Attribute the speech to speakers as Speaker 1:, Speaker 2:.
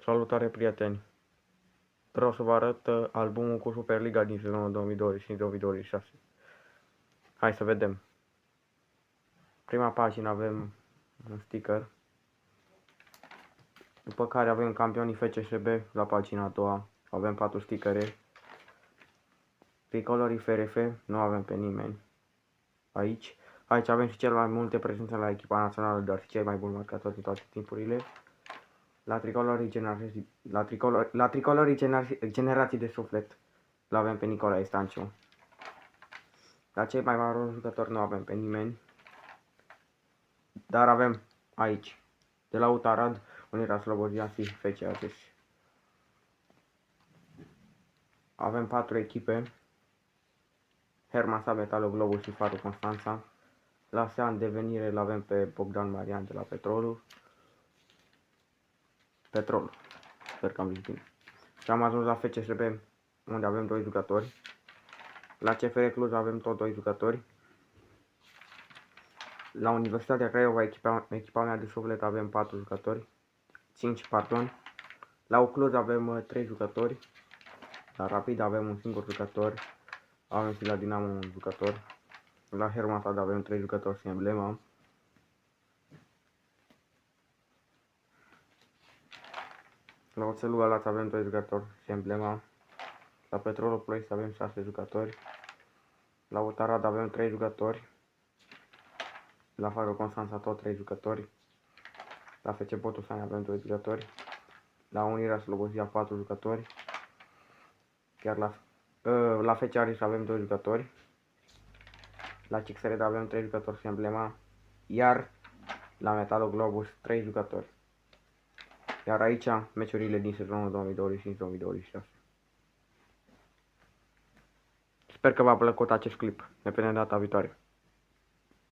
Speaker 1: Salutare, prieteni! Vreau să vă arăt albumul cu Superliga din sezonul 2025-2026. Hai să vedem. Prima pagină avem un sticker, după care avem campionii FCSB. La pagina a doua avem 4 stickere. Tricolorii FRF nu avem pe nimeni aici. Aici avem și cel mai multe prezențe la echipa națională, dar și cei mai buni marcatori din toate timpurile. La tricolorii generații de suflet l-avem pe Nicolae Stanciu. La cei mai mari jucători nu avem pe nimeni. Dar avem aici, de la Utarad, Unirea Slobozia și FC Argeș. Avem 4 echipe. Hermasa, Metalul Globul și Farul Constanța. La Sean Devenire l avem pe Bogdan Marian de la Petrolul. Sper că am zis bine. Și am ajuns la FCSB, unde avem 2 jucători. La CFR Cluj avem tot 2 jucători. La Universitatea Craiova, echipa mea de suflet, avem 4 jucători. 5, pardon. La Ucluj avem 3 jucători. La Rapid avem un singur jucător. Avem și la Dinamo un jucător. La Hermannstad avem 3 jucători și emblema. La Oțelul Galați avem 2 jucători și emblema. La Petrolul Ploiești avem 6 jucători. La Utarad avem 3 jucători. La Farul Constanța tot 3 jucători. La FC Botoșani avem 2 jucători. La Unirea Slobozia 4 jucători. Chiar la FC Argeș avem 2 jucători. La CXRD avem 3 jucători și emblema. Iar la Metalul Globus 3 jucători. Iar aici meciurile din sezonul 2025-2026. Sper că v-a plăcut acest clip. Ne vedem data viitoare.